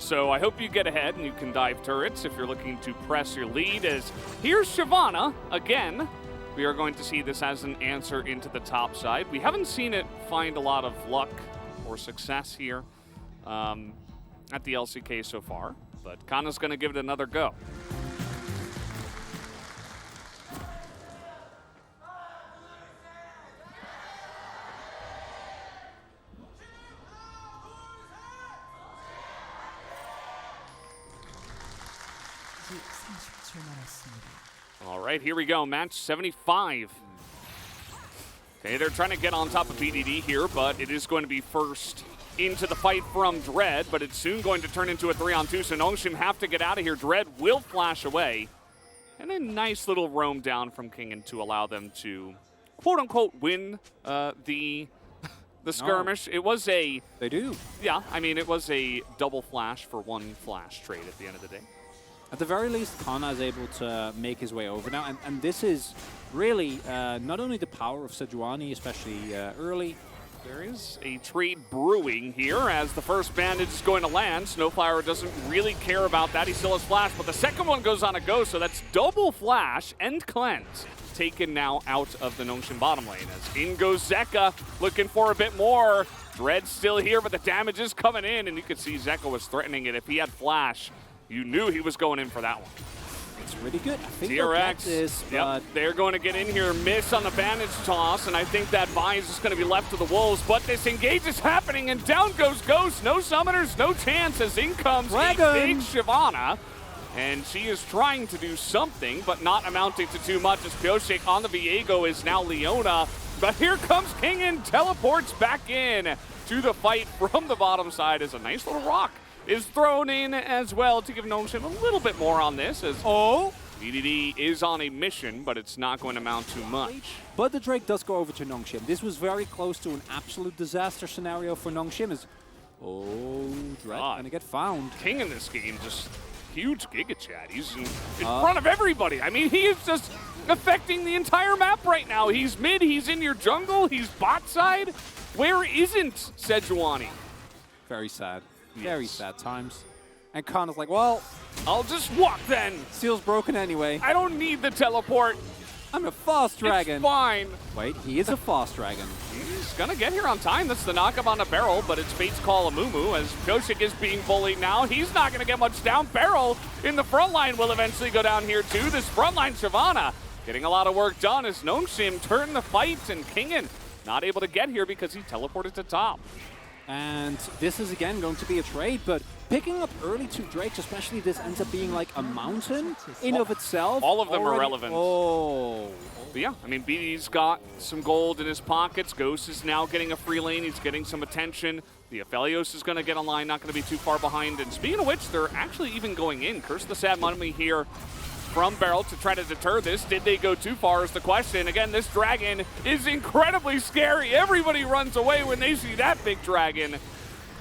So I hope you get ahead and you can dive turrets if you're looking to press your lead. As here's Shyvana again. We are going to see this as an answer into the top side. We haven't seen it find a lot of luck or success here at the LCK so far, but Kana's going to give it another go. All right, here we go, match 75. Okay, they're trying to get on top of BDD here, but it is going to be first into the fight from Dread, but it's soon going to turn into a 3-on-2, so Nongshim have to get out of here. Dread will flash away. And a nice little roam down from Kingen to allow them to, quote-unquote, win the skirmish. It was a... They do. Yeah, I mean, it was a double flash for one flash trade at the end of the day. At the very least, Kana is able to make his way over now, and this is really not only the power of Sejuani, especially early. There is a trade brewing here as the first bandage is going to land. Snowflower doesn't really care about that. He still has flash, but the second one goes on a go, so that's double flash and cleanse taken now out of the Nongshim bottom lane. As in goes Zeka, looking for a bit more. Dread's still here, but the damage is coming in, and you could see Zeka was threatening it. If he had flash, you knew he was going in for that one. It's really good. I think DRX, this, yep, they're going to get in here, miss on the bandage toss, and I think that buy is just going to be left to the Wolves, but this engage is happening, and down goes Ghost. No summoners, no chance, as in comes a big Shyvana, and she is trying to do something, but not amounting to too much, as Pioshik on the Viego is now Leona, but here comes Kingen, teleports back in to the fight from the bottom side as a nice little rock is thrown in as well to give Nongshim a little bit more on this, as BDD is on a mission, but it's not going to amount too much. But the Drake does go over to Nongshim. This was very close to an absolute disaster scenario for Nongshim. Dread gonna get found. King in this game, just huge Giga Chat. He's in front of everybody. I mean, he is just affecting the entire map right now. He's mid, he's in your jungle, he's bot side. Where isn't Sejuani? Very sad. Very sad times. And Kana's like, well, I'll just walk then. Seal's broken anyway. I don't need the teleport. I'm a fast dragon. It's fine. Wait, he is a fast dragon. He's gonna get here on time. That's the knock-up on a barrel, but it's Fate's Call Amumu as Pioshik is being bullied now. He's not gonna get much down. Barrel in the front line will eventually go down here too. This front line, Shyvana, getting a lot of work done as Nongshim turn the fight, and Kingen not able to get here because he teleported to top. And this is again going to be a trade, but picking up early two Drakes, especially this ends up being like a mountain in of itself. All of them are relevant. Oh. But yeah, I mean, BD's got some gold in his pockets. Ghost is now getting a free lane. He's getting some attention. The Aphelios is going to get online, not going to be too far behind. And speaking of which, they're actually even going in. Curse the Sad Mummy here from Barrel to try to deter this. Did they go too far is the question. Again, this dragon is incredibly scary. Everybody runs away when they see that big dragon.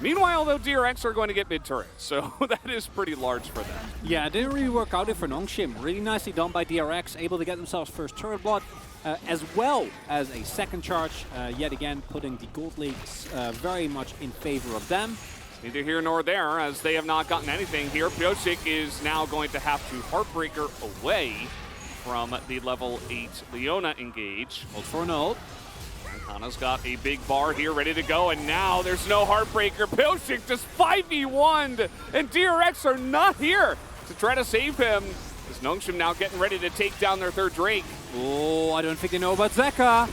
Meanwhile, though, DRX are going to get mid turret, so that is pretty large for them. Yeah, it didn't really work out for Nongshim. Really nicely done by DRX, able to get themselves first turret blood, as well as a second charge, yet again putting the gold leagues very much in favor of them. Neither here nor there, as they have not gotten anything here. Pioshik is now going to have to Heartbreaker away from the level 8 Leona engage. Ult for an ult. Kana's got a big bar here ready to go, and now there's no Heartbreaker. Pioshik just 5v1'd, and DRX are not here to try to save him. As Nongshim now getting ready to take down their third Drake. Oh, I don't think they know about Zeka.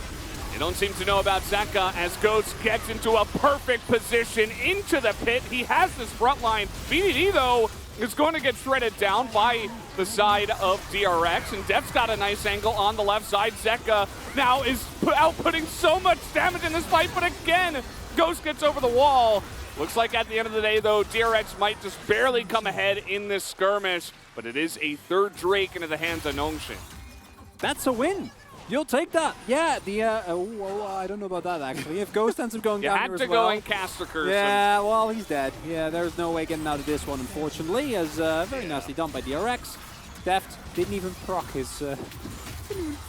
They don't seem to know about Zeka as Ghost gets into a perfect position into the pit. He has this front line. BDD, though, is going to get shredded down by the side of DRX, and Def's got a nice angle on the left side. Zeka now is outputting so much damage in this fight, but again, Ghost gets over the wall. Looks like at the end of the day, though, DRX might just barely come ahead in this skirmish, but it is a third Drake into the hands of Nongshim. That's a win. You'll take that. Yeah, I don't know about that, actually. If Ghost ends up going down here as well. You had to go and cast the curse. Yeah, well, he's dead. Yeah, there's no way getting out of this one, unfortunately, as very nicely done by DRX. Deft didn't even proc his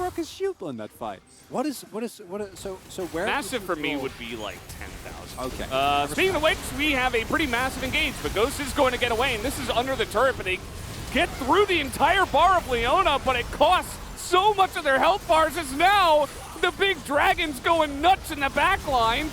broke his shield on that fight. So where? Massive for me would be like 10,000. Okay. Speaking of which, we have a pretty massive engage, but Ghost is going to get away, and this is under the turret, but they get through the entire bar of Leona, but it costs so much of their health bars. As now the big dragon's going nuts in the back line.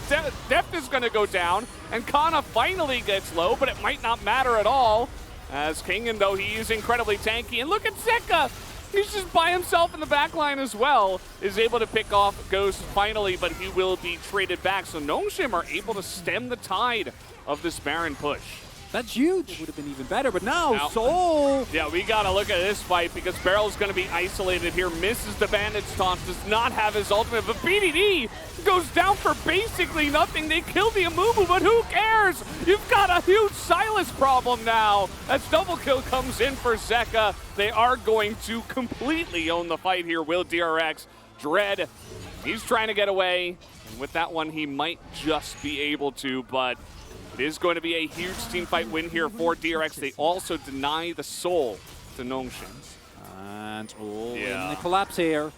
Deft is going to go down, and Kana finally gets low, but it might not matter at all, as Kingen, though he is incredibly tanky. And look at Zeka! He's just by himself in the back line as well, is able to pick off Ghost finally, but he will be traded back. So Nongshim are able to stem the tide of this Baron push. That's huge. It would have been even better, but now Soul. Yeah, we got to look at this fight because Barrel's going to be isolated here. Misses the bandage taunt, does not have his ultimate, but BDD goes down for basically nothing. They kill the Amumu, but who cares? You've got a huge Silas problem now as double kill comes in for Zeka. They are going to completely own the fight here. Will DRX. Dread, he's trying to get away, and with that one he might just be able to, but it is going to be a huge team fight win here for DRX. They also deny the soul to Nongshim. And in the collapse here.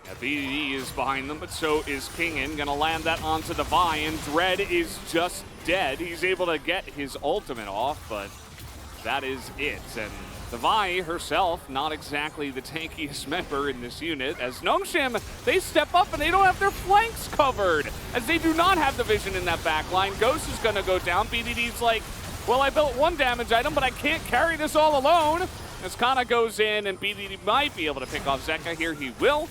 Yeah, BDD is behind them, but so is Kingen. Gonna land that onto the Vi, and Dread is just dead. He's able to get his ultimate off, but that is it. And the Vi herself, not exactly the tankiest member in this unit, as Nongshim, they step up and they don't have their flanks covered, as they do not have the vision in that back line. Ghost is gonna go down. BDD's like, well, I built one damage item, but I can't carry this all alone. As Kana goes in, and BDD might be able to pick off Zeka here. He will.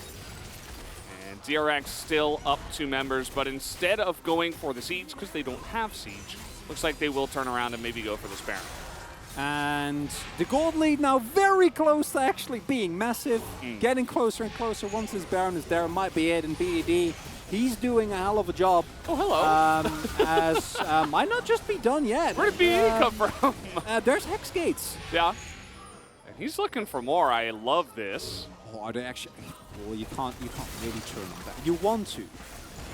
And DRX still up 2 members, but instead of going for the Siege, because they don't have Siege, looks like they will turn around and maybe go for this Baron. And the gold lead now very close to actually being massive, getting closer and closer. Once this Baron is there, it might be it. And BDD, he's doing a hell of a job. Oh, hello. As might not just be done yet. Where did BDD come from? There's Hex Gates. Yeah. And he's looking for more. I love this. Oh, are they actually? Well, you can't really turn on Baron. You want to,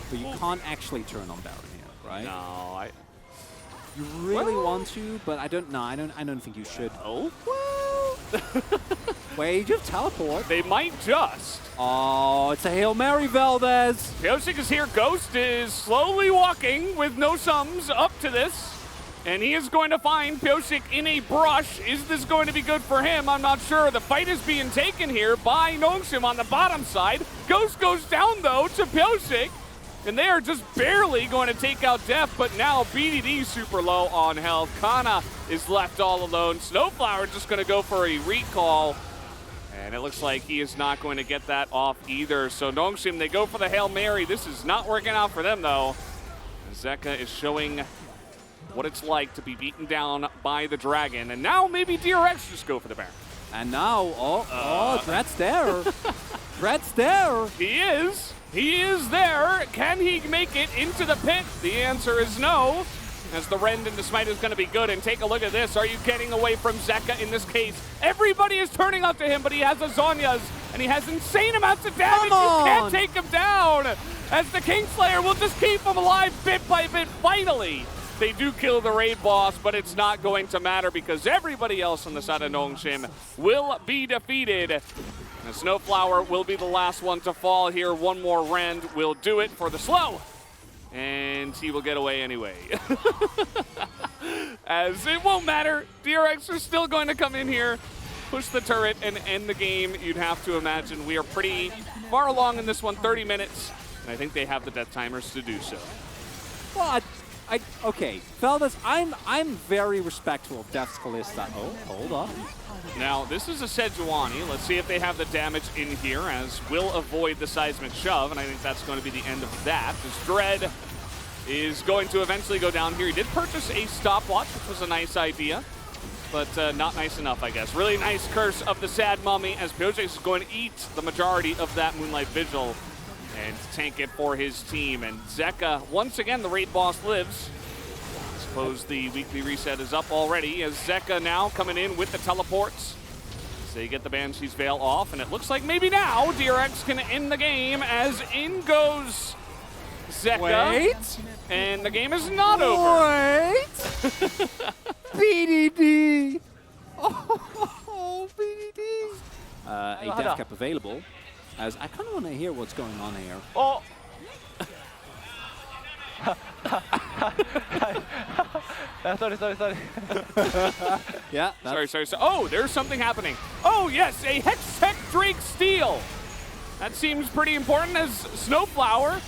but you can't actually turn on Baron here, right? No, You really want to, but I don't think you should. Oh? Well, Wage of teleport. They might just. Oh, it's a Hail Mary, Valdez. Pyosik is here. Ghost is slowly walking with no sums up to this. And he is going to find Pyosik in a brush. Is this going to be good for him? I'm not sure. The fight is being taken here by Nongshim on the bottom side. Ghost goes down, though, to Pyosik. And they are just barely going to take out Def, but now BDD super low on health. Kana is left all alone. Snowflower just going to go for a recall. And it looks like he is not going to get that off either. So Nongshim, they go for the Hail Mary. This is not working out for them, though. Zeka is showing what it's like to be beaten down by the Dragon. And now maybe DRX just go for the Baron. And now, Dread's there. Dread's there. He is. He is there. Can he make it into the pit? The answer is no. As the Rend into Smite is going to be good. And take a look at this. Are you getting away from Zeka in this case? Everybody is turning up to him, but he has a Zhonya's, and he has insane amounts of damage. You can't take him down. As the Kingslayer will just keep him alive bit by bit. Finally, they do kill the raid boss, but it's not going to matter because everybody else on the side of Nongshim will be defeated. The Snowflower will be the last one to fall here. One more Rend will do it for the slow. And he will get away anyway. As it won't matter. DRX are still going to come in here, push the turret, and end the game. You'd have to imagine we are pretty far along in this one, 30 minutes. And I think they have the death timers to do so. Well, okay, Feldas, I'm very respectful of Def's Kalista. Oh, hold on. Now, this is a Sejuani. Let's see if they have the damage in here, as will avoid the seismic shove, and I think that's going to be the end of that. As Dread is going to eventually go down here. He did purchase a stopwatch, which was a nice idea, but not nice enough, I guess. Really nice Curse of the Sad Mummy, as Pyosik is going to eat the majority of that Moonlight Vigil and tank it for his team. And Zeka, once again, the raid boss lives. I suppose the weekly reset is up already, as Zeka now coming in with the teleports. So you get the Banshee's Veil off, and it looks like maybe now DRX can end the game, as in goes Zeka. Wait. And the game is not over. Wait. BDD. Oh, BDD. A death cap available. as I kind of want to hear what's going on here. Oh! sorry. Yeah. Sorry. Oh, there's something happening. Oh, yes, a Hextech Drake steal. That seems pretty important as Snowflower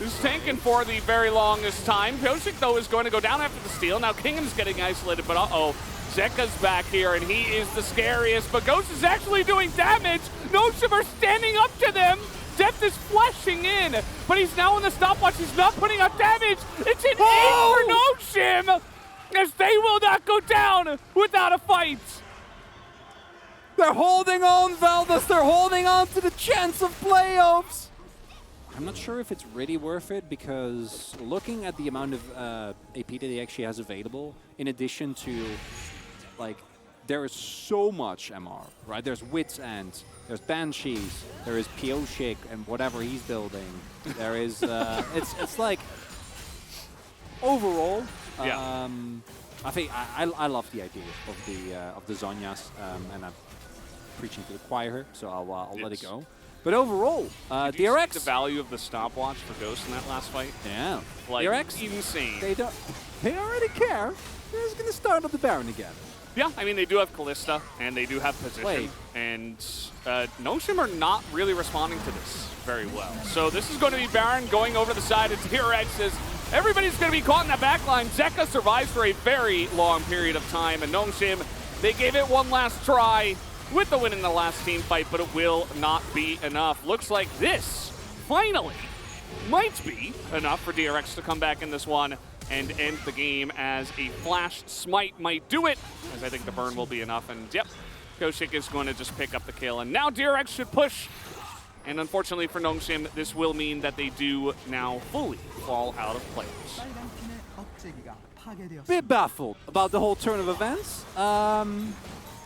is tanking for the very longest time. Pyosik, though, is going to go down after the steal. Now Kingdom's getting isolated, but uh-oh. Zeka's back here, and he is the scariest, but Ghost is actually doing damage. Noshim are standing up to them. Depth is flashing in, but he's now on the stopwatch. He's not putting up damage. It's an 8 for Noshim, as they will not go down without a fight. They're holding on, Valdez. They're holding on to the chance of playoffs. I'm not sure if it's really worth it, because looking at the amount of AP that he actually has available, in addition to, like, there is so much MR, right? There's Wits End, there's Banshees, there is Pyosik and whatever he's building. There is, it's like, overall, Yeah. I think I love the idea of the Zhonyas, and I'm preaching to the choir here, so I'll let it go. But overall, Did you DRX. see the value of the stopwatch for Ghost in that last fight? Yeah. Like, DRX, insane. They don't already care. They're just gonna start up the Baron again. Yeah, I mean, they do have Kalista, and they do have position. Wait. And Noshim are not really responding to this very well. So this is going to be Baron going over the side of DRX as everybody's going to be caught in that back line. Zeka survives for a very long period of time, and Noshim, they gave it one last try with the win in the last team fight, but it will not be enough. Looks like this, finally, might be enough for DRX to come back in this one and end the game, as a flash smite might do it, as I think the burn will be enough. And yep, Pyosik is going to just pick up the kill, and now DRX should push. And unfortunately for Noshim, this will mean that they do now fully fall out of players. Bit baffled about the whole turn of events. I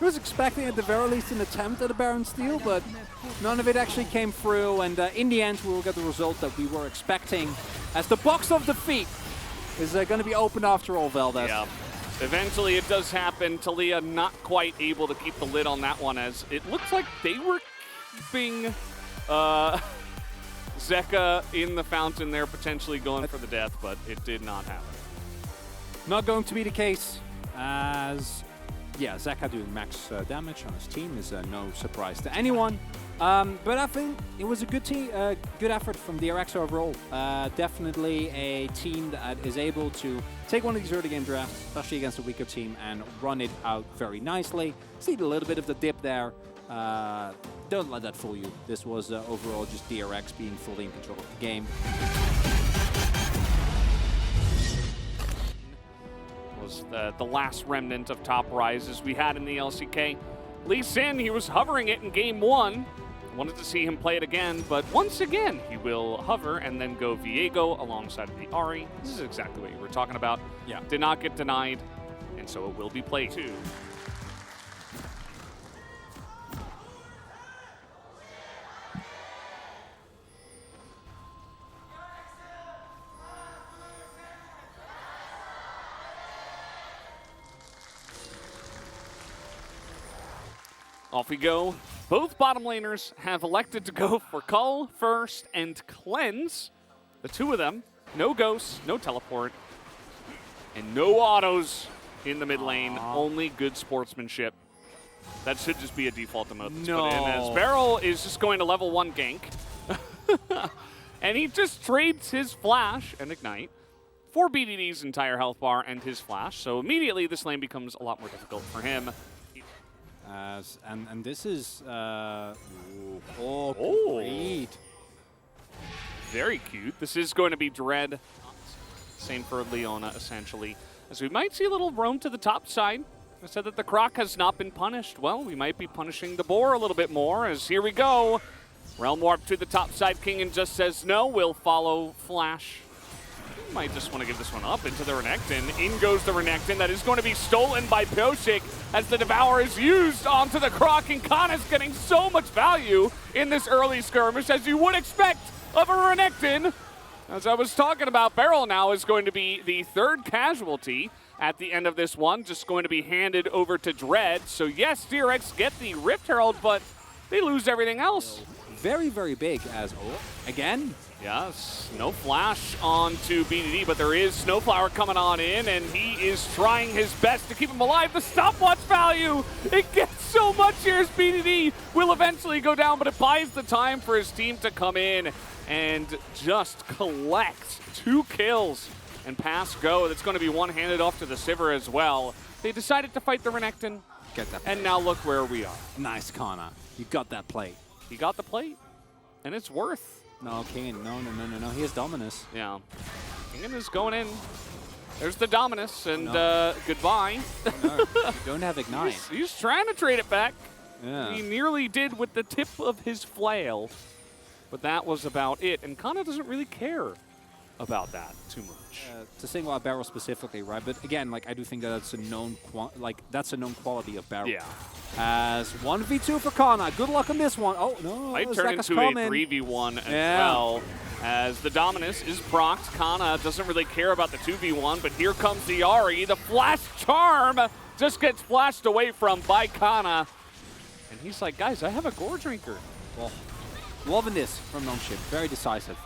was expecting at the very least an attempt at a Baron steal, but none of it actually came through, and in the end we will get the result that we were expecting, as the box of defeat is going to be open after all, Valdez. Yeah. Eventually it does happen. Talia not quite able to keep the lid on that one, as it looks like they were keeping Zeka in the fountain there, potentially going for the death, but it did not happen. Not going to be the case, as yeah, Zeka doing max damage on his team is no surprise to anyone. But I think it was a good good effort from DRX overall. Definitely a team that is able to take one of these early game drafts, especially against a weaker team, and run it out very nicely. See a little bit of the dip there. Don't let that fool you. This was overall just DRX being fully in control of the game. Was the last remnant of top rises we had in the LCK. Lee Sin, he was hovering it in game 1. Wanted to see him play it again, but once again, he will hover and then go Viego alongside of the Ahri. This is exactly what you were talking about. Yeah. Did not get denied, and so it will be played too. Off we go. Both bottom laners have elected to go for Cull first and Cleanse. The two of them, no ghosts, no teleport, and no autos in the mid lane. Only good sportsmanship. That should just be a default emote that's put in, as Beryl is just going to level 1 gank. And he just trades his flash and ignite for BDD's entire health bar and his flash. So immediately this lane becomes a lot more difficult for him. And this is great. Very cute. This is going to be Dread. Same for Leona, essentially. As we might see a little roam to the top side. I said that the Croc has not been punished. Well, we might be punishing the Boar a little bit more, as here we go. Realm Warp to the top side. Kingen just says no. We'll follow Flash. Might just want to give this one up into the Renekton. In goes the Renekton. That is going to be stolen by Pyosik as the Devour is used onto the Croc, and Kana's getting so much value in this early skirmish, as you would expect of a Renekton. As I was talking about, Beryl now is going to be the third casualty at the end of this one, just going to be handed over to Dread. So yes, DRX get the Rift Herald, but they lose everything else. very, very big as, again. Yes, no flash onto BDD, but there is Snowflower coming on in, and he is trying his best to keep him alive. The stopwatch value, it gets so much here as BDD will eventually go down, but it buys the time for his team to come in and just collect 2 kills and pass go. That's going to be one-handed off to the Sivir as well. They decided to fight the Renekton, Get that and now look where we are. Nice, Kana. You got that plate. He got the plate, and it's worth. No, Kane. No. He has Dominus. Yeah. Kingen is going in. There's the Dominus, and goodbye. No, you don't have Ignite. He's trying to trade it back. Yeah. He nearly did with the tip of his flail, but that was about it. And Kana doesn't really care about that too much. To single out Barrel specifically, right? But again, like I do think that that's a known quality of Barrel. Yeah. As 1v2 for Kana. Good luck on this one. Oh no, Might turn Zeka's into coming. a 3v1 as well. As the Dominus is procced, Kana doesn't really care about the 2v1, but here comes the Ahri. The Flash Charm just gets flashed away from by Kana. And he's like, guys, I have a Gore Drinker. Well, loving this from Nongshim. Very decisive.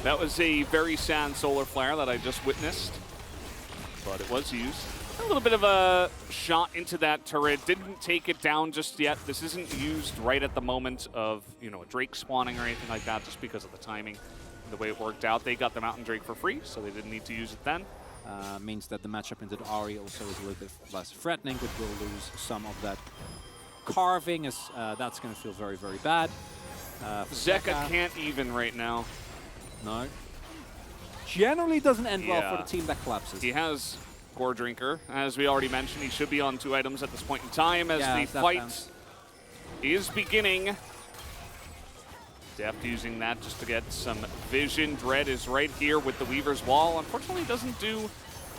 That was a very sad solar flare that I just witnessed, but it was used. A little bit of a shot into that turret. Didn't take it down just yet. This isn't used right at the moment of, you know, a Drake spawning or anything like that, just because of the timing and the way it worked out. They got the Mountain Drake for free, so they didn't need to use it then. Means that the matchup into the Ahri also is a little bit less threatening, but we'll lose some of that carving, as that's going to feel very, very bad. Zeka can't even right now. No. Generally doesn't end well for the team that collapses. He has Gore Drinker. As we already mentioned, he should be on 2 items at this point in time as the fight is beginning. Deft using that just to get some vision. Dread is right here with the Weaver's Wall. Unfortunately, doesn't do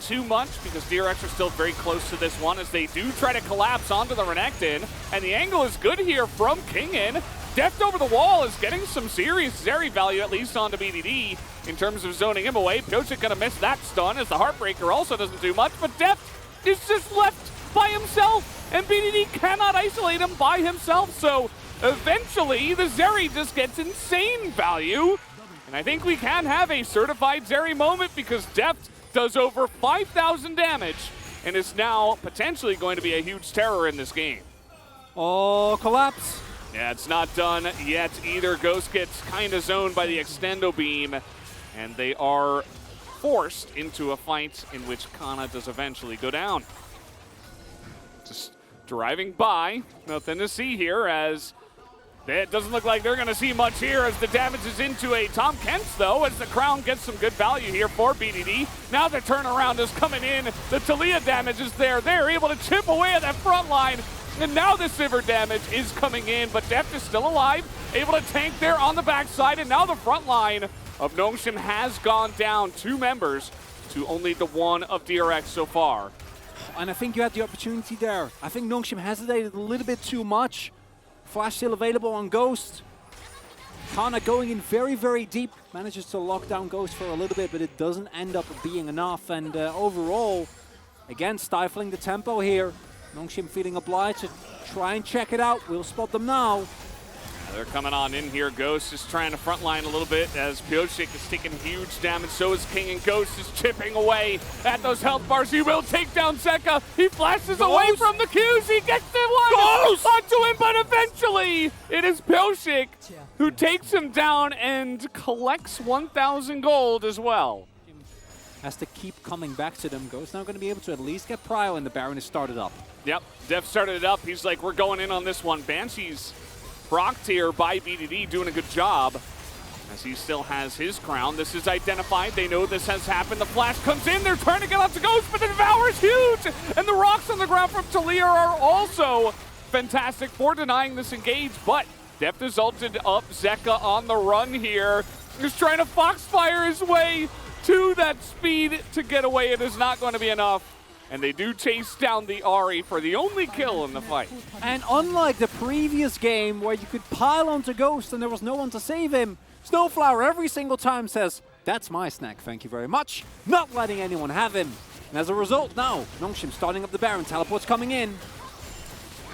too much because DRX are still very close to this one as they do try to collapse onto the Renekton. And the angle is good here from Kingen. Deft over the wall is getting some serious Zeri value, at least onto BDD, in terms of zoning him away. Piochik gonna miss that stun as the Heartbreaker also doesn't do much, but Deft is just left by himself, and BDD cannot isolate him by himself, so eventually the Zeri just gets insane value, and I think we can have a certified Zeri moment because Deft does over 5,000 damage and is now potentially going to be a huge terror in this game. Oh, collapse. Yeah, it's not done yet either. Ghost gets kind of zoned by the Extendo Beam, and they are forced into a fight in which Kana does eventually go down. Just driving by, nothing to see here as it doesn't look like they're going to see much here as the damage is into a Tom Kent's, though, as the Crown gets some good value here for BDD. Now the turnaround is coming in. The Talia damage is there. They're able to chip away at that front line. And now the Sivir damage is coming in, but Deft is still alive, able to tank there on the backside, and now the front line of Nongshim has gone down 2 members to only the 1 of DRX so far. And I think you had the opportunity there. I think Nongshim hesitated a little bit too much. Flash still available on Ghost. Kana going in very, very deep. Manages to lock down Ghost for a little bit, but it doesn't end up being enough. And overall, again, stifling the tempo here. Nongshim feeling obliged to try and check it out. We'll spot them now. They're coming on in here. Ghost is trying to frontline a little bit as Piochik is taking huge damage. So is King, and Ghost is chipping away at those health bars. He will take down Zeka. He flashes away from the Qs. He gets the one onto him, but eventually it is Piochik who takes him down and collects 1,000 gold as well. Has to keep coming back to them. Ghost now going to be able to at least get Prio, and the Baron is started up. Yep, Def started it up. He's like, we're going in on this one. Banshee's procced here by BDD, doing a good job as he still has his crown. This is identified. They know this has happened. The flash comes in. They're trying to get out to Ghost, but the Devour is huge. And the rocks on the ground from Talia are also fantastic for denying this engage. But Deft has ulted up Zeka on the run here. He's trying to Foxfire his way to that speed to get away. It is not going to be enough. And they do chase down the Ahri for the only kill in the fight. And unlike the previous game where you could pile onto Ghost and there was no one to save him, Snowflower every single time says, that's my snack, thank you very much. Not letting anyone have him. And as a result now, Nongshim starting up the Baron, teleport's coming in.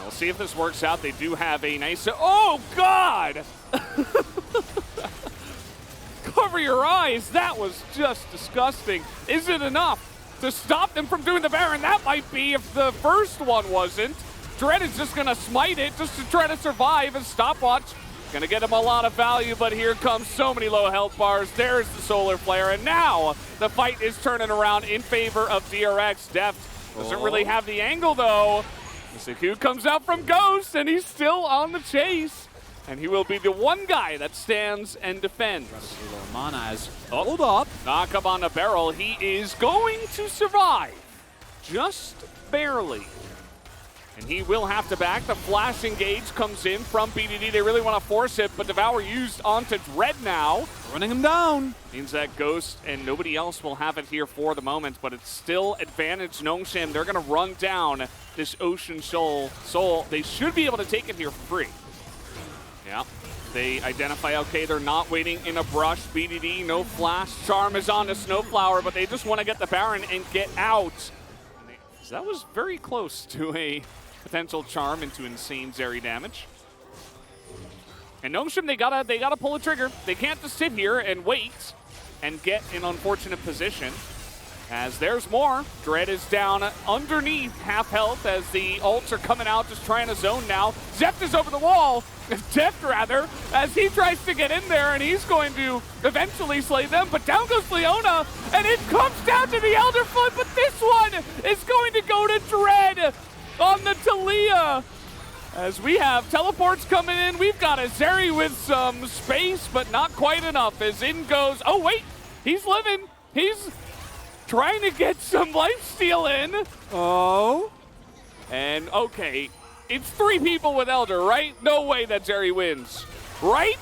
We'll see if this works out. They do have a nice... Oh, God! Cover your eyes. That was just disgusting. Is it enough to stop them from doing the Baron? That might be if the first one wasn't. Dread is just going to smite it just to try to survive and stopwatch. Going to get him a lot of value, but here comes so many low health bars. There's the Solar Flare, and now the fight is turning around in favor of DRX. Deft doesn't really have the angle, though. Q comes out from Ghost, and he's still on the chase. And he will be the one guy that stands and defends. Mana has hold up. Knock him on the barrel. He is going to survive. Just barely. And he will have to back. The flash engage comes in from BDD. They really want to force it, but Devour used onto Dread now. Running him down. Means that Ghost and nobody else will have it here for the moment, but it's still advantage Nongshim. They're going to run down this Ocean Soul. They should be able to take it here free. Yeah, they identify, okay, they're not waiting in a brush. BDD, no flash. Charm is on the Snowflower, but they just want to get the Baron and get out. That was very close to a potential charm into insane Zeri damage. And Nongshim, they gotta pull a trigger. They can't just sit here and wait and get in unfortunate position. As there's more. Dread is down underneath half health as the ults are coming out, just trying to zone now. Zeft is over the wall, Deft rather, as he tries to get in there, and he's going to eventually slay them, but down goes Leona, and it comes down to the Elderfoot, but this one is going to go to Dread on the Talia. As we have teleports coming in, we've got a Zeri with some space, but not quite enough, as in goes, oh wait, he's living, he's trying to get some lifesteal in. Oh. And okay, it's 3 people with Elder, right? No way that Zeri wins, right?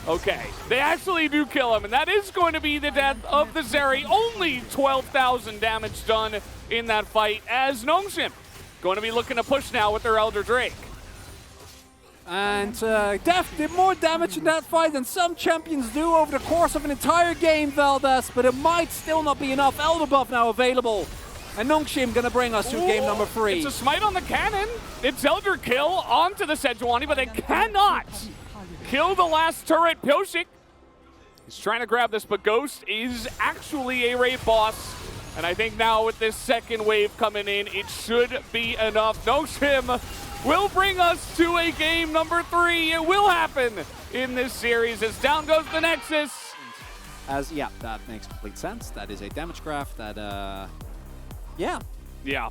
Okay, they actually do kill him, and that is going to be the death of the Zeri. Only 12,000 damage done in that fight, as Nongshim going to be looking to push now with their Elder Drake. And Deft did more damage in that fight than some champions do over the course of an entire game, Valdez, but it might still not be enough. Elder buff now available. And Nongshim gonna bring us to game number 3. It's a smite on the cannon. It's Elder kill onto the Sejuani, but they cannot kill the last turret. Pyoshik is trying to grab this, but Ghost is actually a raid boss. And I think now with this second wave coming in, it should be enough. Nongshim will bring us to a game number 3. It will happen in this series as down goes the Nexus. Yeah, that makes complete sense. That is a damage graph that, yeah. Yeah.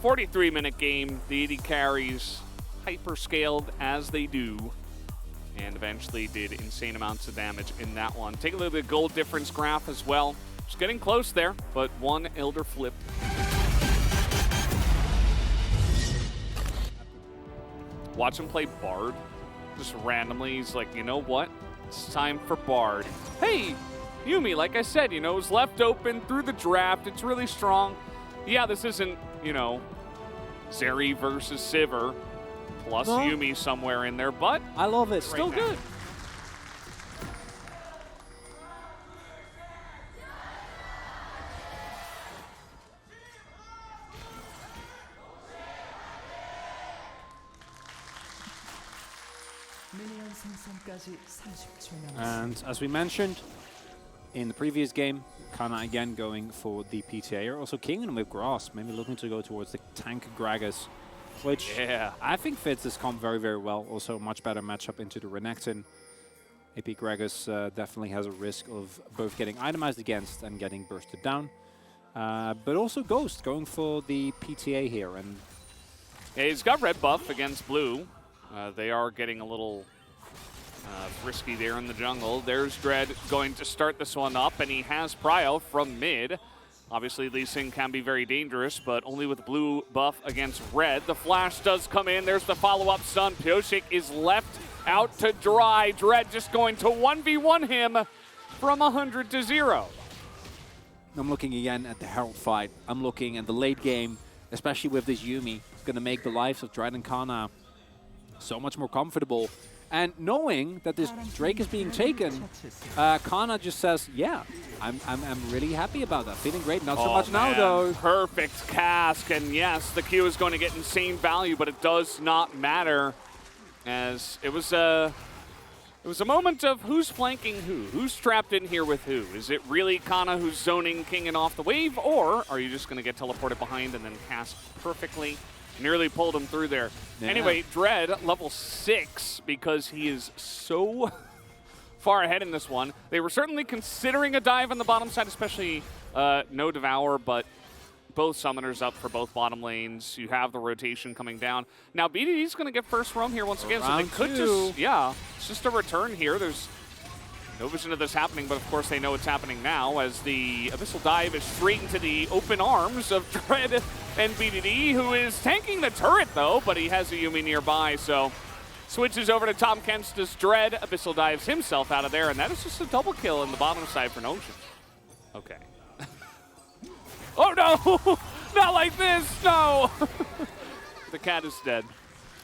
43-minute game. The AD carries hyper-scaled as they do, and eventually did insane amounts of damage in that one. Take a look at the gold difference graph as well. Just getting close there, but one Elder flip. Watch him play Bard. Just randomly, he's like, you know what? It's time for Bard. Hey, Yuumi, like I said, you know, it was left open through the draft. It's really strong. Yeah, this isn't, you know, Zeri versus Sivir plus Yuumi somewhere in there, but I love it. Still good. And as we mentioned in the previous game, Kana again going for the PTA, also Kingdom with Grass, maybe looking to go towards the tank Gragas, which I think fits this comp very, very well. Also a much better matchup into the Renekton. AP Gragas definitely has a risk of both getting itemized against and getting bursted down. But also Ghost going for the PTA here. And yeah, he's got red buff against blue. They are getting a little risky there in the jungle. There's Dread going to start this one up, and he has Prio from mid. Obviously, Lee Sin can be very dangerous, but only with blue buff against red. The flash does come in. There's the follow-up stun. Pyoshik is left out to dry. Dread just going to 1v1 him from 100 to 0. I'm looking again at the Herald fight. I'm looking at the late game, especially with this Yuumi. It's going to make the lives of Dread and Kana so much more comfortable. And knowing that this Drake is being taken, Kana just says, yeah, I'm really happy about that. Feeling great, not so much now though. Perfect cask, and yes, the Q is going to get insane value, but it does not matter, as it was a moment of who's flanking who, who's trapped in here with who. Is it really Kana who's zoning King and off the wave, or are you just going to get teleported behind and then cask perfectly? Nearly pulled him through there. Yeah. Anyway, Dread, level 6, because he is so far ahead in this one. They were certainly considering a dive on the bottom side, especially no Devour, but both summoners up for both bottom lanes. You have the rotation coming down. Now, BDD's going to get first roam here once again, so they could just, yeah, it's just a return here. There's no vision of this happening, but of course they know it's happening now as the Abyssal Dive is straight into the open arms of Dread and BDD, who is tanking the turret though, but he has a Yuumi nearby, so switches over to Tom Kensta's Dread. Abyssal dives himself out of there, and that is just a double kill in the bottom side for Notion. Okay. Oh no! Not like this! No! The cat is dead.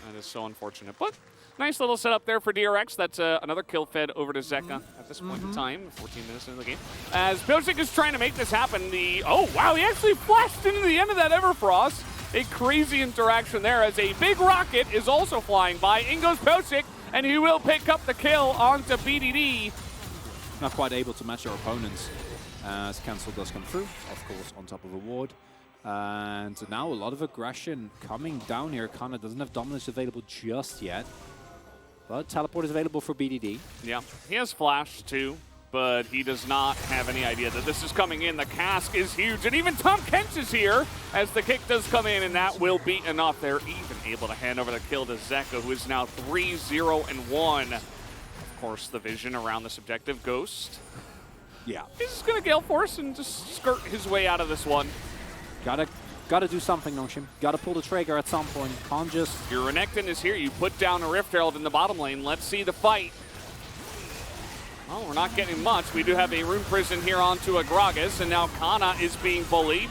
That is so unfortunate, but nice little setup there for DRX. That's another kill fed over to Zeka at this point in time, 14 minutes into the game. As Pyosik is trying to make this happen, oh wow, he actually flashed into the end of that Everfrost. A crazy interaction there as a big rocket is also flying by. In goes Pyosik, and he will pick up the kill onto BDD. Not quite able to match your opponents as cancel does come through, of course, on top of a ward. And now a lot of aggression coming down here. Kana doesn't have dominance available just yet. But teleport is available for BDD. Yeah, he has flash too, but he does not have any idea that this is coming in. The cask is huge, and even Tom Kent is here as the kick does come in, and that will be enough. They're even able to hand over the kill to Zeka, who is now 3-0-1. Of course, the vision around this objective. Ghost. Yeah. He's just going to Gale Force and just skirt his way out of this one. Gotta do something, Notion. Gotta pull the trigger at some point. Can't just... Your Renekton is here. You put down a Rift Herald in the bottom lane. Let's see the fight. Well, we're not getting much. We do have a Rune Prison here onto a Gragas, and now Kana is being bullied.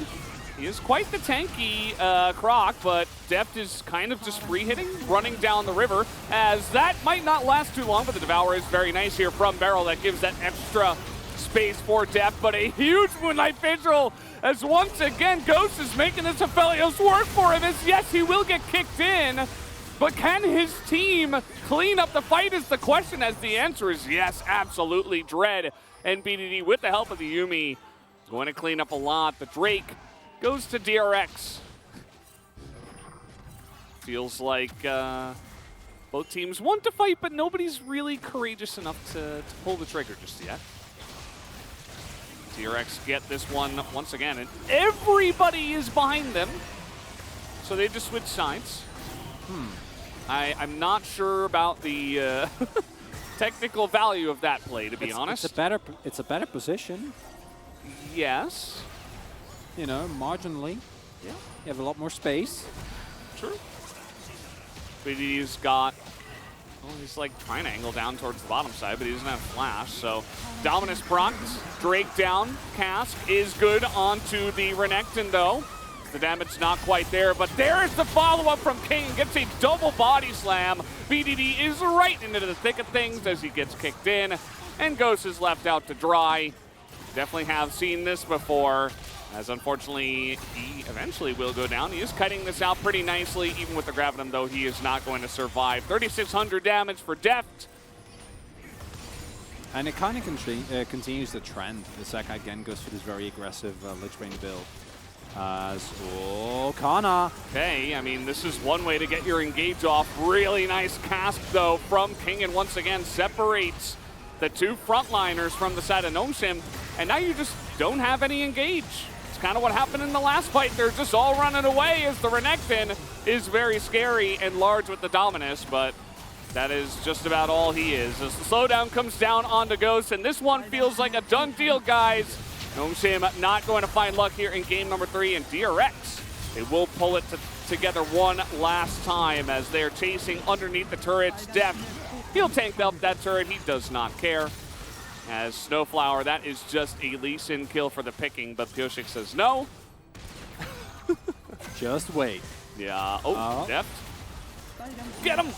He is quite the tanky Croc, but Deft is kind of just free hitting, running down the river, as that might not last too long, but the Devour is very nice here from Beryl. That gives that extra space for Deft, but a huge Moonlight Vigil as once again Ghost is making this Aphelios work for him, as yes, he will get kicked in, but can his team clean up the fight is the question, as the answer is yes, absolutely. Dread and BDD with the help of the Yuumi going to clean up a lot. The Drake goes to DRX. Feels like both teams want to fight, but nobody's really courageous enough to pull the trigger just yet. DRX get this one once again, and everybody is behind them. So they just switch sides. I'm not sure about the technical value of that play, to be honest. It's a better position. Yes. You know, marginally. Yeah. You have a lot more space. True. But he's got... Well, he's like trying to angle down towards the bottom side, but he doesn't have flash, so Dominus procs, Drake down, Cask is good onto the Renekton though. The damage not quite there, but there is the follow-up from King, gets a double body slam. BDD is right into the thick of things as he gets kicked in, and Ghost is left out to dry. Definitely have seen this before, as unfortunately he eventually will go down. He is cutting this out pretty nicely, even with the Gravitum though he is not going to survive. 3,600 damage for Deft. And it kind of continues the trend. The Zeka again goes for this very aggressive Lich Bane build. Kana. Okay, I mean, this is one way to get your engage off. Really nice cast though from King, and once again separates the two frontliners from the side of Notion, and now you just don't have any engage. It's kind of what happened in the last fight. They're just all running away as the Renekton is very scary and large with the Dominus, but that is just about all he is. As the slowdown comes down onto Ghost, and this one feels like a done deal, guys. Notion not going to find luck here in game number 3, and DRX, they will pull it together one last time as they're chasing underneath the turrets. Deft, he'll tank up that turret, he does not care. As Snowflower, that is just a Lee Sin kill for the picking, but Pyosik says no. Just wait. Yeah, Deft. Get him!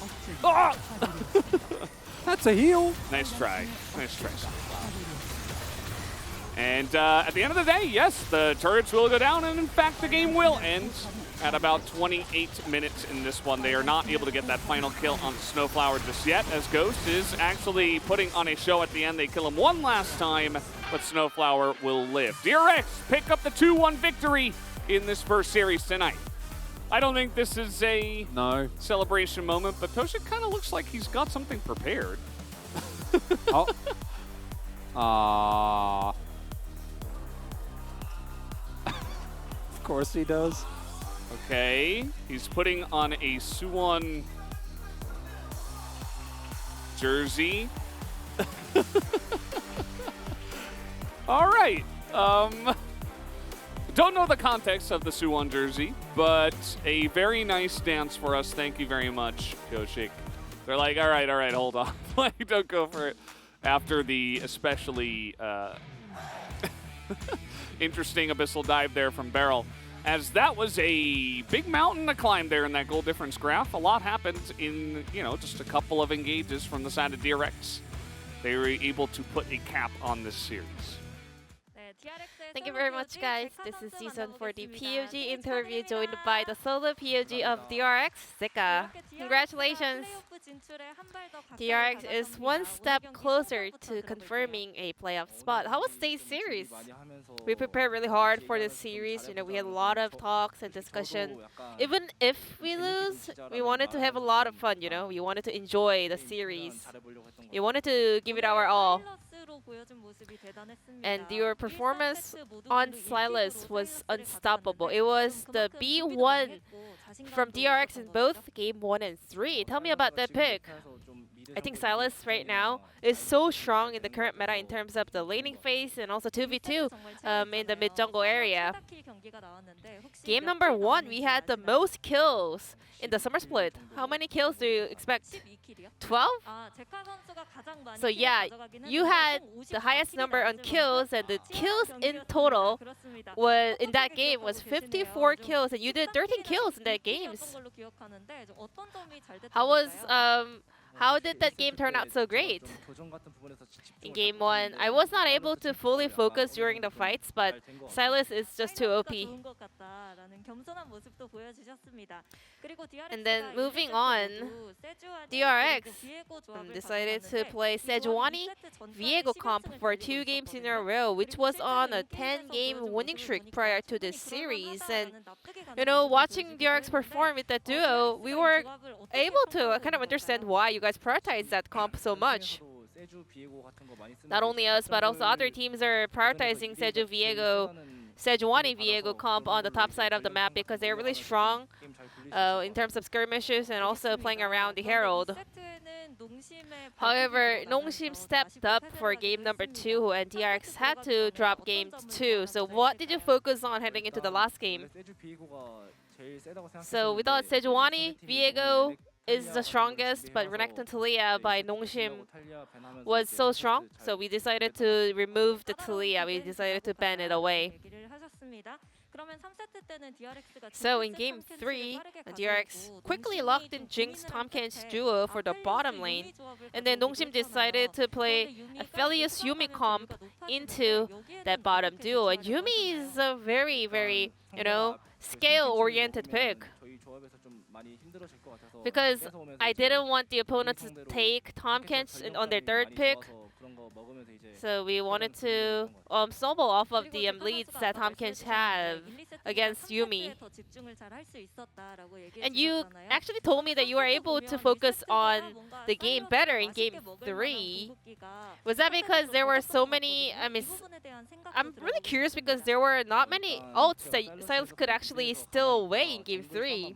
Ah! That's a heal. Nice try. Nice try. And at the end of the day, yes, the turrets will go down, and in fact, the game will end at about 28 minutes in this one. They are not able to get that final kill on Snowflower just yet, as Ghost is actually putting on a show at the end. They kill him one last time, but Snowflower will live. DRX pick up the 2-1 victory in this first series tonight. I don't think this is a celebration moment, but Toshik kind of looks like he's got something prepared. Oh. Of course he does. Okay, he's putting on a Suwon jersey. All right. Don't know the context of the Suwon jersey, but a very nice dance for us. Thank you very much, Yoshik. They're like, all right, hold on. Like, don't go for it. After the especially interesting abyssal dive there from Beryl, as that was a big mountain to climb there in that goal difference graph. A lot happened in, just a couple of engages from the side of DRX. They were able to put a cap on this series. Thank you very much, guys. This is Jason for the POG interview, joined by the solo POG of DRX, Zeka. Congratulations! DRX is one step closer to confirming a playoff spot. How was today's series? We prepared really hard for this series. We had a lot of talks and discussion. Even if we lose, we wanted to have a lot of fun. We wanted to enjoy the series. We wanted to give it our all. And your performance on Silas was unstoppable. It was the B1 from DRX in both Game 1 and 3. Tell me about that pick. I think Silas right now is so strong in the current meta in terms of the laning phase and also 2v2 in the mid-jungle area. Game number 1, we had the most kills in the summer split. How many kills do you expect? 12? So yeah, you had the highest number on kills, and the kills in total was in that game was 54 kills, and you did 13 kills in that games. How did that game turn out so great? In Game 1, I was not able to fully focus during the fights, but Silas is just too OP. And then moving on, DRX decided to play Sejuani Viego comp for 2 games in a row, which was on a 10-game winning streak prior to this series. And watching DRX perform with that duo, we were able to kind of understand why you guys prioritize that comp so much. Not only us, but also other teams are prioritizing Sejuani Viego comp on the top side of the map because they're really strong in terms of skirmishes and also playing around the Herald. However, Nongshim stepped up for game number 2 and DRX had to drop game 2. So what did you focus on heading into the last game? So we thought Sejuani Viego is the strongest, but Renekton Talia by Nongshim was so strong, so we decided to remove the Talia. We decided to ban it away. So in game 3, DRX quickly locked in Jinx Tomkin's duo for the bottom lane, and then Nongshim decided to play Aphelios Yumi comp into that bottom duo. And Yumi is a very, very, scale-oriented pick. Because I didn't want the opponent to take Tomkin on their 3rd pick. So we wanted to snowball off of the leads that Tomkin have against Yumi. And you actually told me that you were able to focus on the game better in game 3. Was that because there were so many, I'm really curious because there were not many ults that Silas could actually steal away in game 3.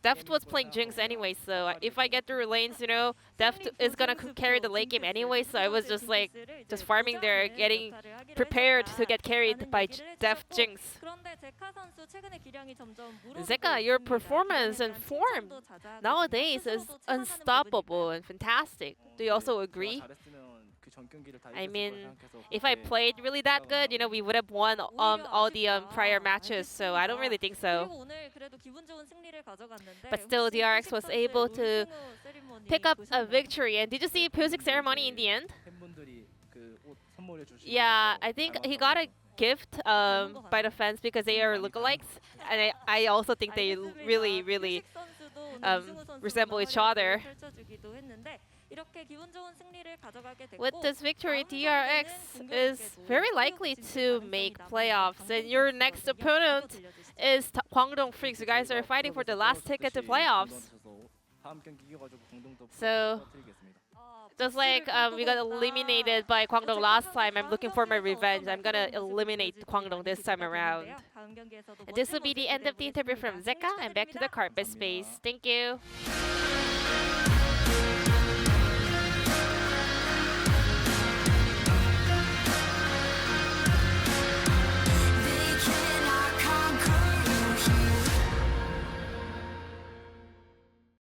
Deft was playing Jinx anyway, so if I get through lanes, Deft is gonna carry the late game anyway, so I was just farming there, getting prepared to get carried by Deft Jinx. Zeka, your performance and form nowadays is unstoppable and fantastic. Do you also agree? I mean, if I played really that good, you know, we would have won all the prior matches. So I don't really think so. But still, DRX was able to pick up a victory. And did you see music ceremony in the end? Yeah, I think he got a gift by the fans because they are lookalikes, and I also think they really resemble each other. With this victory, DRX is very likely to make playoffs, and your next opponent is Kwangdong Freaks. You guys are fighting for the last ticket to playoffs. So, just like we got eliminated by Kwangdong last time, I'm looking for my revenge. I'm gonna eliminate Kwangdong this time around. And this will be the end of the interview from Zeka, and back to the carpet space. Thank you.